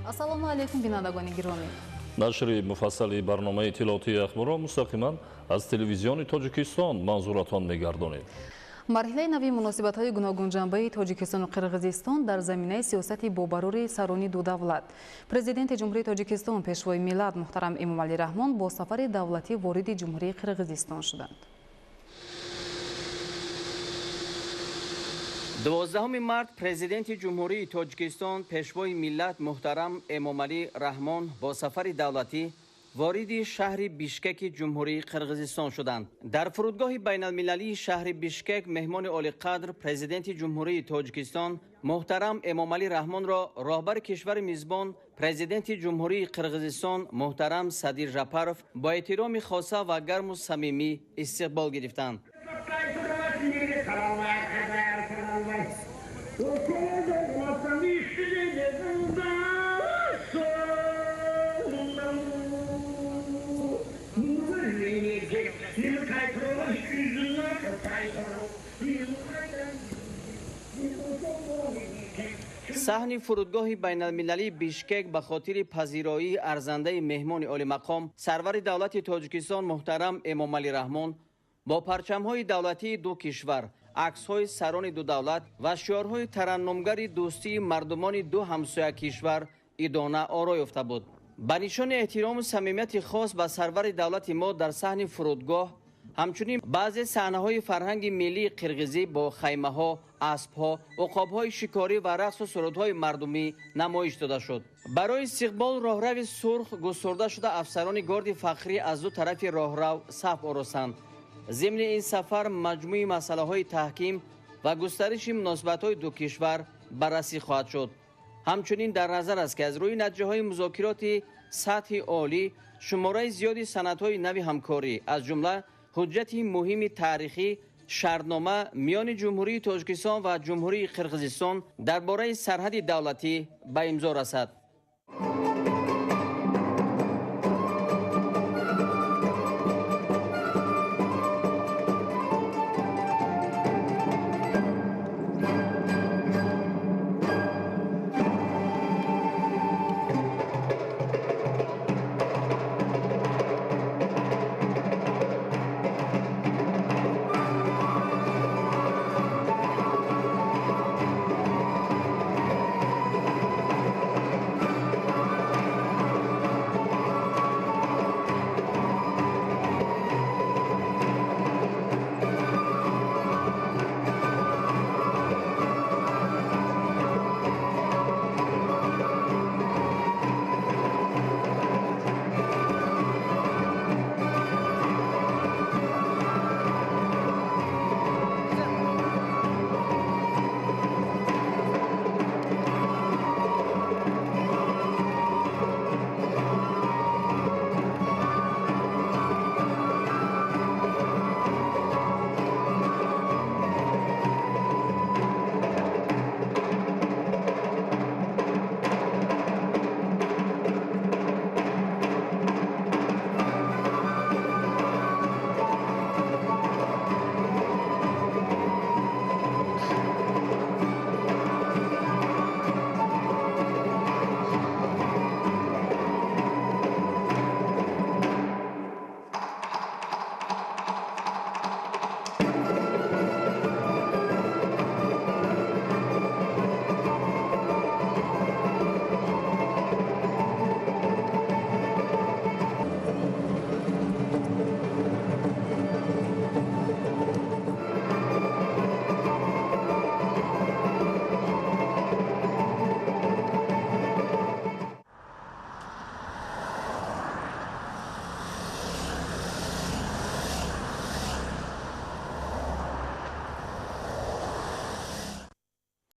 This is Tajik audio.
ассалому алейкум бинандагони гиромӣ. нашри муфассали барномаи иттилооти ахборро мустақиман аз телевизиони Тоҷикистон манзуратон мегардонем. марҳилаи нави муносибатҳои гуногунҷанбаи Тоҷикистону Қирғизистон дар заминаи сиёсати бобарури сарони ду давлат. Президенти ҷумҳурии Тоҷикистон пешвои миллат муҳтарам Эмомалӣ Раҳмон бо сафари давлатӣ вориди ҷумҳурии Қирғизистон шуданд. 12 март президенти ҷумҳурии Тоҷикистон пешвои миллат муҳтарам Эмомалӣ Раҳмон бо сафари давлатӣ вориди шаҳри Бишкеки ҷумҳурии Қирғизистон шуданд. Дар фурудгоҳи байналмилалии шаҳри Бишкек меҳмони олиқадр президенти ҷумҳурии Тоҷикистон муҳтарам Эмомалӣ Раҳмонро роҳбари кишвари мизбон президенти ҷумҳурии Қирғизистон муҳтарам Садир Жапаров бо эҳтироми хоса ва гарму самимӣ истиқбол гирифтанд. саҳни фурудгоҳи байналмилалии Бишкек ба хотири пазироии арзандаи меҳмони олимақом сарвари давлати Тоҷикистон муҳтарам Эмомалӣ Раҳмон бо парчамҳои давлатии ду кишвар, аксҳои сарони ду давлат ва шиорҳои тараннумгари дӯстии мардумони ду ҳамсоя кишвар идона оро ёфта буд. ба нишони эҳтирому самимияти хос ба сарвари давлати мо дар саҳни фурудгоҳ ҳамчунин баъзе саҳнаҳои фарҳанги миллии қирғизӣ бо хаймаҳо, аспҳо, уқобҳои шикорӣ ва рақсу сурудҳои мардумӣ намоиш дода шуд. барои истиқбол роҳрави сурх густурда шуда афсарони горди фахрӣ аз ду тарафи роҳрав саф оростанд. зимни ин сафар маҷмӯи масъалаҳои таҳким ва густариши муносибатҳои ду кишвар баррасӣ хоҳад шуд. ҳамчунин дар назар аст ки аз рӯи натиҷаҳои музокироти сатҳи олӣ шумораи зиёди санадҳои нави ҳамкорӣ аз ҷумла ҳуҷҷати муҳими таърихӣ шартнома миёни ҷумҳурии Тоҷикистон ва ҷумҳурии Қирғизистон дар бораи сарҳади давлатӣ ба имзо расад.